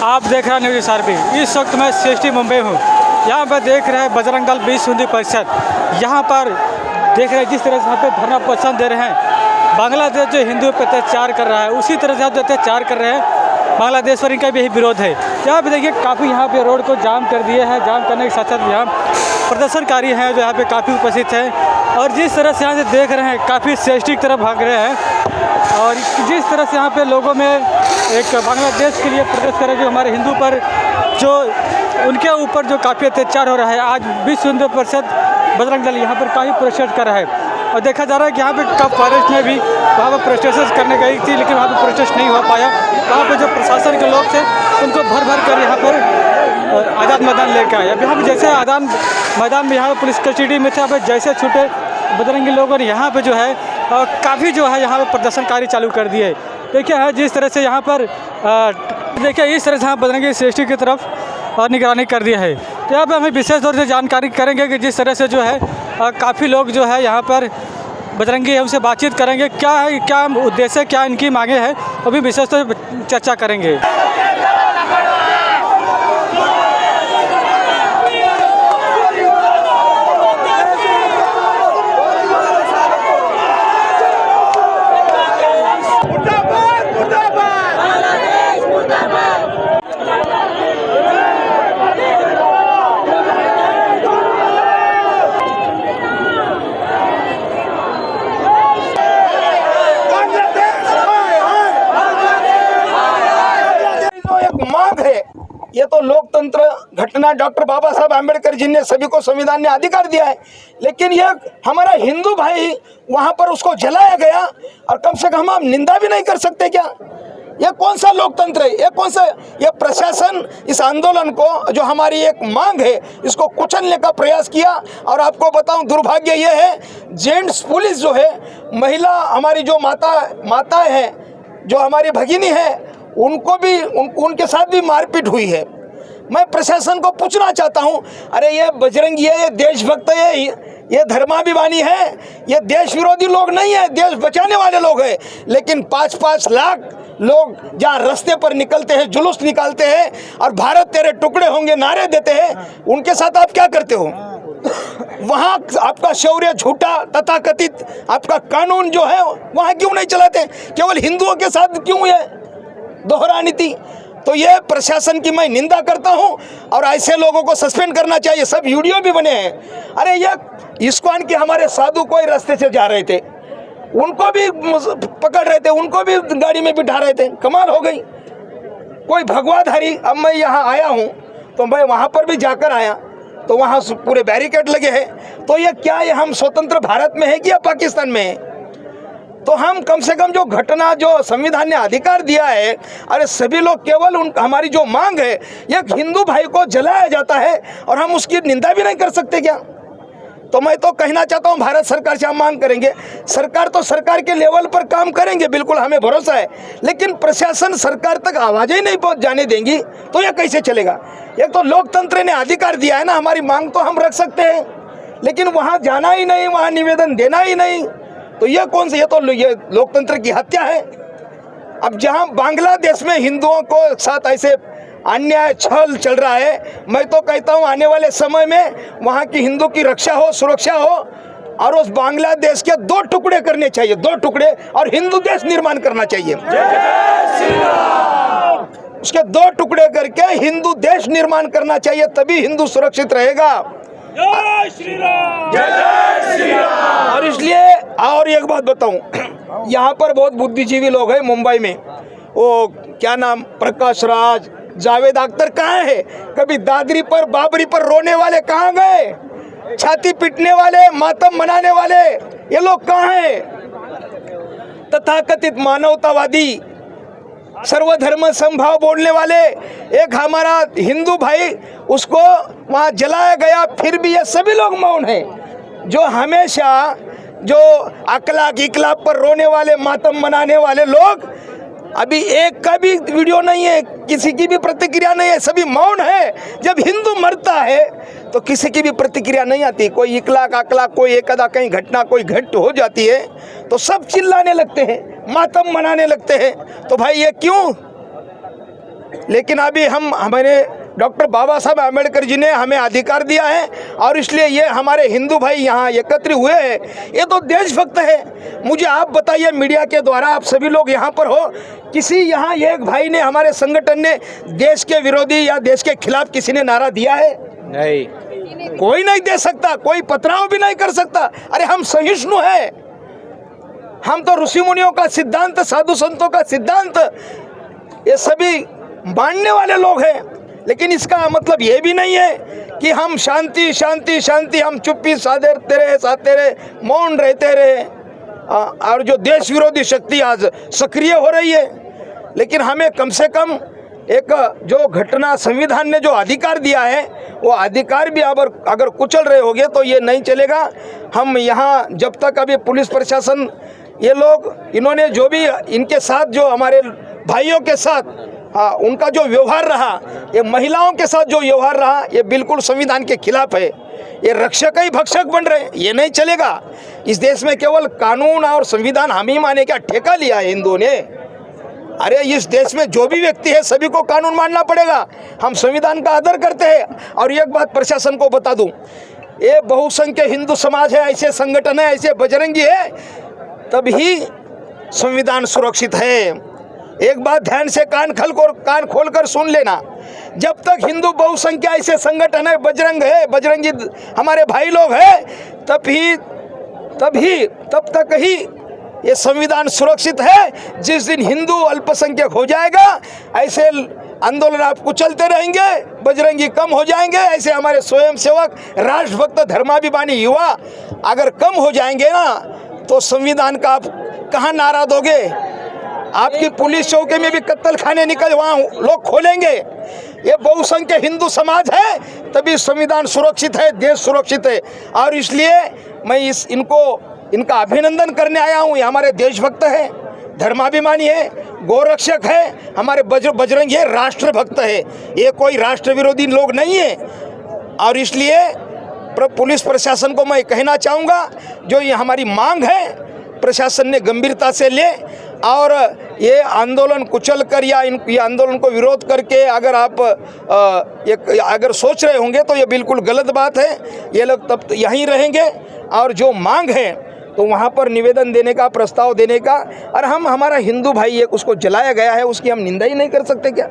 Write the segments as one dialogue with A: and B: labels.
A: आप देख रहे हैं न्यूज़ आरपी। इस वक्त मैं सीएसटी मुंबई हूँ। यहाँ पर देख रहे हैं बजरंग दल विश्व हिंदू परिषद, यहाँ पर देख रहे हैं जिस तरह से यहाँ पे धरना प्रदर्शन दे रहे हैं। बांग्लादेश जो हिंदू पर अत्याचार कर रहा है उसी तरह से आप जो अत्याचार कर रहे हैं बांग्लादेश पर, इनका भी यही विरोध है। यहाँ पे देखिए काफ़ी यहाँ पे रोड को जाम कर दिए हैं। जाम करने के साथ साथ यहाँ प्रदर्शनकारी हैं जो यहाँ पे काफ़ी उपस्थित हैं और जिस तरह से यहाँ से देख रहे हैं काफ़ी सीएसटी की तरफ भाग रहे हैं और जिस तरह से यहाँ पे लोगों में एक बांग्लादेश के लिए प्रोटेस्ट कर रहे हैं जो हमारे हिंदू पर जो उनके ऊपर जो काफ़ी अत्याचार हो रहा है। आज विश्व हिंदू परिषद बजरंग दल यहाँ पर काफ़ी प्रोटेस्ट कर रहा है और देखा जा रहा है कि यहाँ पे कब फॉरेस्ट में भी वहाँ पर प्रोटेस्ट करने गई थी लेकिन वहाँ पर प्रोटेस्ट नहीं हो पाया। वहाँ पर जो प्रशासन के लोग थे उनको भर भर कर यहाँ पर आज़ाद मैदान लेकर आए। अभी हम जैसे आज़ाद मैदान में यहाँ पुलिस कस्टडी में थे, अब जैसे छूटे बजरंगी लोगों ने यहाँ पे जो है काफ़ी जो है यहाँ पर प्रदर्शनकारी चालू कर दिए। देखिए है जिस तरह से यहाँ पर देखिए इस तरह से यहाँ बजरंगी सीएसटी की तरफ निगरानी कर दिया है। तो यहाँ पर हमें विशेष तौर से जानकारी करेंगे कि जिस तरह से जो है काफ़ी लोग जो है यहाँ पर बजरंगी हमसे बातचीत करेंगे, क्या है क्या उद्देश्य, क्या इनकी मांगे हैं, अभी विशेष तौर से चर्चा करेंगे।
B: ये तो लोकतंत्र घटना डॉक्टर बाबा साहब आम्बेडकर जी ने सभी को संविधान ने अधिकार दिया है, लेकिन ये हमारा हिंदू भाई वहां पर उसको जलाया गया और कम से कम हम निंदा भी नहीं कर सकते क्या? ये कौन सा लोकतंत्र है? ये कौन सा ये प्रशासन इस आंदोलन को जो हमारी एक मांग है इसको कुचलने का प्रयास किया। और आपको बताऊं दुर्भाग्य ये है जेंट्स पुलिस जो है, महिला हमारी जो माताएं हैं जो हमारी भगिनी है उनको भी उनके साथ भी मारपीट हुई है। मैं प्रशासन को पूछना चाहता हूं, अरे ये बजरंगी है, ये देशभक्त है, ये धर्माभिमानी है, ये देश विरोधी लोग नहीं है, देश बचाने वाले लोग हैं। लेकिन 5-5 लाख लोग जहाँ रास्ते पर निकलते हैं, जुलूस निकालते हैं और भारत तेरे टुकड़े होंगे नारे देते हैं, उनके साथ आप क्या करते हो? वहाँ आपका शौर्य झूठा तथाकथित आपका कानून जो है वहाँ क्यों नहीं चलाते? केवल हिंदुओं के साथ क्यों है दोहरा नीति? तो ये प्रशासन की मैं निंदा करता हूं और ऐसे लोगों को सस्पेंड करना चाहिए। सब वीडियो भी बने हैं। अरे ये इस्कॉन के हमारे साधु कोई रास्ते से जा रहे थे, उनको भी पकड़ रहे थे, उनको भी गाड़ी में बिठा रहे थे। कमाल हो गई। कोई भगवाधारी, अब मैं यहाँ आया हूँ तो मैं वहाँ पर भी जाकर आया तो वहाँ पूरे बैरिकेड लगे हैं। तो ये क्या है, हम स्वतंत्र भारत में है कि या पाकिस्तान में है? तो हम कम से कम जो घटना जो संविधान ने अधिकार दिया है, अरे सभी लोग केवल हमारी जो मांग है, एक हिंदू भाई को जलाया जाता है और हम उसकी निंदा भी नहीं कर सकते क्या? तो मैं तो कहना चाहता हूँ भारत सरकार से हम मांग करेंगे, सरकार तो सरकार के लेवल पर काम करेंगे, बिल्कुल हमें भरोसा है, लेकिन प्रशासन सरकार तक आवाज़ ही नहीं पहुँच जाने देंगी तो यह कैसे चलेगा? एक तो लोकतंत्र ने अधिकार दिया है ना, हमारी मांग तो हम रख सकते हैं, लेकिन वहाँ जाना ही नहीं, वहाँ निवेदन देना ही नहीं, तो ये कौन सा, ये तो ये लोकतंत्र की हत्या है। अब जहां बांग्लादेश में हिंदुओं को साथ ऐसे अन्याय छल चल रहा है, मैं तो कहता हूं आने वाले समय में वहां की हिंदू की रक्षा हो, सुरक्षा हो और उस बांग्लादेश के 2 टुकड़े करने चाहिए, 2 टुकड़े, और हिंदू देश निर्माण करना चाहिए। उसके 2 टुकड़े करके हिंदू देश निर्माण करना चाहिए, तभी हिंदू सुरक्षित रहेगा।
C: जय श्री राम, जय जय श्री राम।
B: और इसलिए और एक बात बताऊं, यहाँ पर बहुत बुद्धिजीवी लोग हैं मुंबई में, वो क्या नाम, प्रकाश राज, जावेद अख्तर कहाँ है? कभी दादरी पर बाबरी पर रोने वाले कहाँ गए? छाती पीटने वाले, मातम मनाने वाले ये लोग कहाँ हैं? तथाकथित मानवतावादी, सर्वधर्म संभाव बोलने वाले, एक हमारा हिंदू भाई उसको वहाँ जलाया गया, फिर भी ये सभी लोग मौन हैं। जो हमेशा जो अखलाक इखलाक पर रोने वाले, मातम मनाने वाले लोग, अभी एक का भी वीडियो नहीं है, किसी की भी प्रतिक्रिया नहीं है, सभी मौन है। जब हिंदू मरता है तो किसी की भी प्रतिक्रिया नहीं आती, कोई इखलाक अखलाक, कोई एक आधा कहीं घटना कोई घट हो जाती है तो सब चिल्लाने लगते हैं, मातम मनाने लगते हैं। तो भाई ये क्यों? लेकिन अभी हमारे डॉक्टर बाबा साहब आम्बेडकर जी ने हमें अधिकार दिया है और इसलिए ये हमारे हिंदू भाई यहाँ एकत्रित हुए हैं, ये तो देशभक्त है। मुझे आप बताइए, मीडिया के द्वारा आप सभी लोग यहाँ पर हो, किसी यहाँ एक भाई ने, हमारे संगठन ने देश के विरोधी या देश के खिलाफ किसी ने नारा दिया है? नहीं, कोई नहीं दे सकता, कोई पथराव भी नहीं कर सकता। अरे हम सहिष्णु हैं, हम तो ऋषि मुनियों का सिद्धांत, साधु संतों का सिद्धांत ये सभी मानने वाले लोग हैं। लेकिन इसका मतलब ये भी नहीं है कि हम शांति शांति शांति, हम चुप्पी साधते रहे, मौन रहते रहे। और जो देश विरोधी शक्ति आज सक्रिय हो रही है, लेकिन हमें कम से कम एक जो घटना संविधान ने जो अधिकार दिया है, वो अधिकार भी अगर कुचल रहे होंगे तो ये नहीं चलेगा। हम यहाँ जब तक अभी पुलिस प्रशासन, ये लोग, इन्होंने जो भी इनके साथ, जो हमारे भाइयों के साथ उनका जो व्यवहार रहा, ये महिलाओं के साथ जो व्यवहार रहा, ये बिल्कुल संविधान के खिलाफ है। ये रक्षक ही भक्षक बन रहे, ये नहीं चलेगा। इस देश में केवल कानून और संविधान हम ही माने क्या ठेका लिया है हिंदुओं ने? अरे इस देश में जो भी व्यक्ति है सभी को कानून मानना पड़ेगा। हम संविधान का आदर करते हैं। और एक बात प्रशासन को बता दूं, ये बहुसंख्य हिंदू समाज है, ऐसे संगठन है, ऐसे बजरंगी है, तभी संविधान सुरक्षित है। एक बात ध्यान से कान खोलकर सुन लेना, जब तक हिंदू बहुसंख्या ऐसे संगठन है, बजरंगी हमारे भाई लोग हैं, तब तक ही ये संविधान सुरक्षित है। जिस दिन हिंदू अल्पसंख्यक हो जाएगा, ऐसे आंदोलन आप कुचलते रहेंगे, बजरंगी कम हो जाएंगे, ऐसे हमारे स्वयंसेवक, राष्ट्रभक्त, धर्माभिमानी युवा अगर कम हो जाएंगे ना, तो संविधान का आप कहाँ नारा दोगे? आपकी पुलिस चौकी में भी कत्ल खाने निकल, वहाँ लोग खोलेंगे। ये बहुसंख्य हिंदू समाज है, तभी संविधान सुरक्षित है, देश सुरक्षित है। और इसलिए मैं इनका अभिनंदन करने आया हूँ। ये हमारे देशभक्त है, धर्माभिमानी है, गोरक्षक है, हमारे बजरंगी है, राष्ट्रभक्त है। ये कोई राष्ट्र विरोधी लोग नहीं है। और इसलिए पुलिस प्रशासन को मैं कहना चाहूँगा, जो ये हमारी मांग है, प्रशासन ने गंभीरता से ले और ये आंदोलन कुचल कर या ये आंदोलन को विरोध करके अगर आप अगर सोच रहे होंगे तो ये बिल्कुल गलत बात है। ये लोग तब यहीं रहेंगे और जो मांग है तो वहाँ पर निवेदन देने का, प्रस्ताव देने का। और हमारा हिंदू भाई एक उसको जलाया गया है, उसकी हम निंदा ही नहीं कर सकते क्या?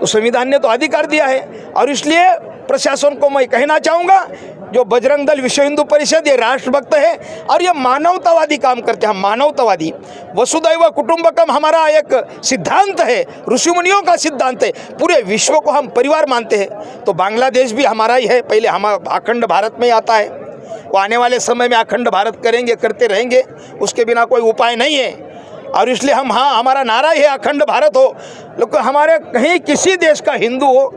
B: तो संविधान ने तो अधिकार दिया है। और इसलिए प्रशासन को मैं कहना चाहूँगा, जो बजरंग दल, विश्व हिंदू परिषद, ये राष्ट्रभक्त है और ये मानवतावादी काम करते हैं। हम मानवतावादी, वसुधैव कुटुंबकम हमारा एक सिद्धांत है, ऋषि मुनियों का सिद्धांत है। पूरे विश्व को हम परिवार मानते हैं। तो बांग्लादेश भी हमारा ही है, पहले हम अखंड भारत में आता है, वो आने वाले समय में अखंड भारत करेंगे, करते रहेंगे, उसके बिना कोई उपाय नहीं है। और इसलिए हमारा नारा ही है अखंड भारत हो। लेकिन हमारे कहीं किसी देश का हिंदू हो,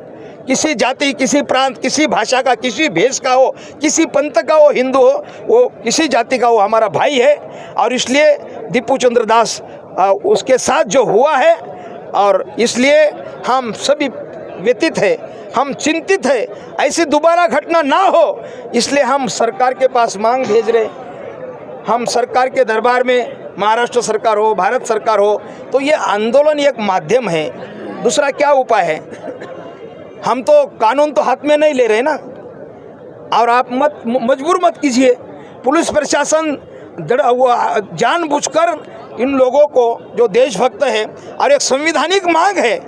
B: किसी जाति, किसी प्रांत, किसी भाषा का, किसी भेष का हो, किसी पंथ का हो, हिंदू हो, वो किसी जाति का हो, हमारा भाई है। और इसलिए दीपू चंद्र दास उसके साथ जो हुआ है, और इसलिए हम सभी व्यथित है, हम चिंतित है, ऐसी दोबारा घटना ना हो। इसलिए हम सरकार के पास मांग भेज रहे। हम सरकार के दरबार में, महाराष्ट्र सरकार हो, भारत सरकार हो, तो ये आंदोलन एक माध्यम है, दूसरा क्या उपाय है? हम तो कानून तो हाथ में नहीं ले रहे ना। और आप मजबूर मत कीजिए। पुलिस प्रशासन जानबूझकर इन लोगों को, जो देशभक्त है और एक संवैधानिक मांग है,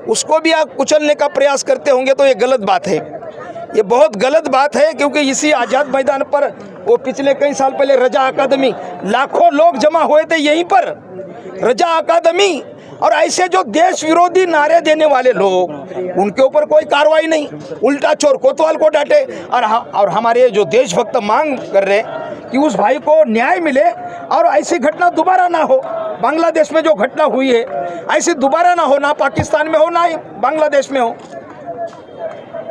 B: उसको भी आप कुचलने का प्रयास करते होंगे, तो ये गलत बात है। ये बहुत गलत बात है, क्योंकि इसी आज़ाद मैदान पर वो पिछले कई साल पहले रजा अकादमी, लाखों लोग जमा हुए थे यहीं पर, रजा अकादमी। और ऐसे जो देश विरोधी नारे देने वाले लोग, उनके ऊपर कोई कार्रवाई नहीं, उल्टा चोर कोतवाल को डांटे। और हमारे जो देशभक्त मांग कर रहे कि उस भाई को न्याय मिले और ऐसी घटना दोबारा ना हो। बांग्लादेश में जो घटना हुई है, ऐसी दोबारा ना हो, ना पाकिस्तान में हो, ना बांग्लादेश में हो।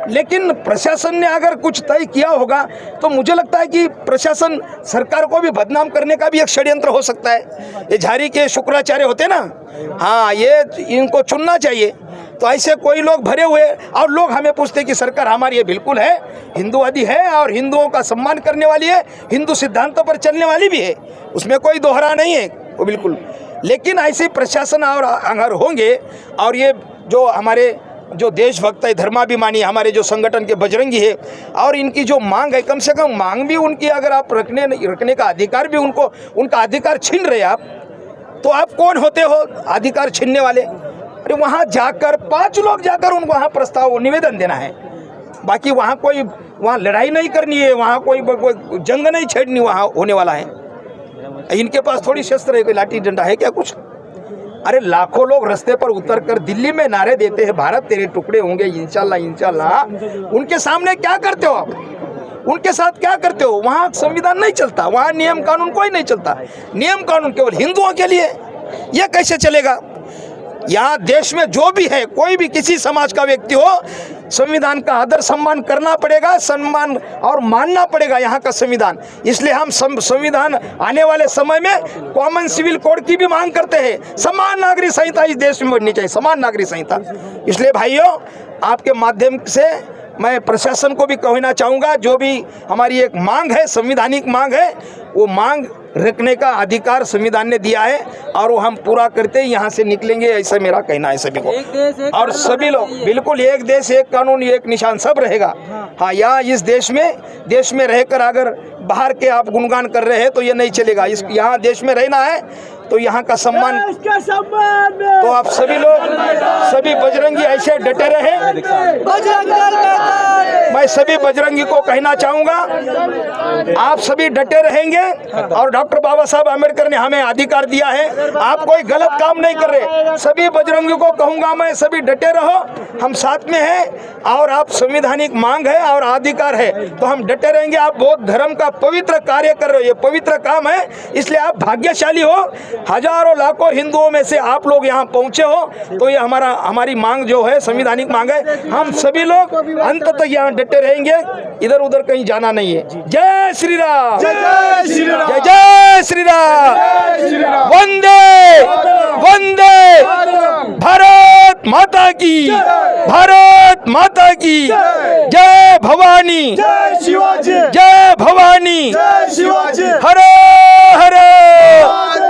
B: लेकिन प्रशासन ने अगर कुछ तय किया होगा, तो मुझे लगता है कि प्रशासन सरकार को भी बदनाम करने का भी एक षड्यंत्र हो सकता है। ये झारी के शुक्राचार्य होते ना, हाँ, ये इनको चुनना चाहिए। तो ऐसे कोई लोग भरे हुए, और लोग हमें पूछते कि सरकार हमारी ये बिल्कुल है, हिंदुवादी है और हिंदुओं का सम्मान करने वाली है, हिंदू सिद्धांतों पर चलने वाली भी है, उसमें कोई दोहरा नहीं है वो, बिल्कुल। लेकिन ऐसे प्रशासन और अगर होंगे और ये जो हमारे जो देशभक्त है, धर्माभिमानी हमारे जो संगठन के बजरंगी है, और इनकी जो मांग है, कम से कम मांग भी उनकी अगर आप रखने का अधिकार भी उनका अधिकार छीन रहे आप, तो आप कौन होते हो अधिकार छीनने वाले? अरे वहाँ जाकर 5 लोग जाकर उनको वहाँ प्रस्ताव निवेदन देना है, बाकी वहाँ लड़ाई नहीं करनी है, वहाँ कोई जंग नहीं छेड़नी वहाँ होने वाला है। इनके पास थोड़ी शस्त्र है, कोई लाठी डंडा है क्या कुछ? अरे लाखों लोग रास्ते पर उतरकर दिल्ली में नारे देते हैं, भारत तेरे टुकड़े होंगे इंशाल्लाह इंशाल्लाह। उनके सामने क्या करते हो आप? उनके साथ क्या करते हो? वहाँ संविधान नहीं चलता, वहाँ नियम कानून कोई नहीं चलता। नियम कानून केवल हिंदुओं के लिए, यह कैसे चलेगा? यहाँ देश में जो भी है, कोई भी किसी समाज का व्यक्ति हो, संविधान का आदर सम्मान करना पड़ेगा, सम्मान और मानना पड़ेगा यहाँ का संविधान। इसलिए हम संविधान आने वाले समय में कॉमन सिविल कोड की भी मांग करते हैं। समान नागरिक संहिता इस देश में बननी चाहिए, समान नागरिक संहिता। इसलिए भाइयों, आपके माध्यम से मैं प्रशासन को भी कहना चाहूँगा, जो भी हमारी एक मांग है, संविधानिक मांग है, वो मांग रखने का अधिकार संविधान ने दिया है और वो हम पूरा करते ही यहाँ से निकलेंगे, ऐसा मेरा कहना है सभी को। और सभी लोग बिल्कुल एक देश एक कानून एक निशान सब रहेगा। हाँ, यहाँ इस देश में रहकर अगर बाहर के आप गुणगान कर रहे हैं तो ये नहीं चलेगा। यहाँ देश में रहना है तो यहाँ का सम्मान, तो आप सभी लोग, सभी बजरंगी ऐसे डटे रहे। मैं सभी बजरंगी को कहना चाहूँगा, आप सभी डटे रहेंगे और डॉक्टर बाबा साहब आम्बेडकर ने हमें अधिकार दिया है, आप कोई गलत काम नहीं कर रहे। सभी बजरंगी को कहूँगा मैं, सभी डटे रहो, हम साथ में हैं और आप संवैधानिक मांग है और अधिकार है तो हम डटे रहेंगे। आप बहुत धर्म का पवित्र कार्य कर रहे हो, ये पवित्र काम है, इसलिए आप भाग्यशाली हो। हजारों लाखों हिंदुओं में से आप लोग यहाँ पहुँचे हो, तो ये हमारी मांग जो है संवैधानिक मांग है। हम सभी लोग अंत तक यहाँ डटे रहेंगे, इधर उधर कहीं जाना नहीं है। जय श्री राम,
C: जय श्री राम,
B: जय जय श्री राम, वंदे वंदे, भारत माता की, भारत माता की जय भवानी,
C: जय शिवाजी,
B: जय भवानी,
C: जय शिवाजी,
B: हरे हरे।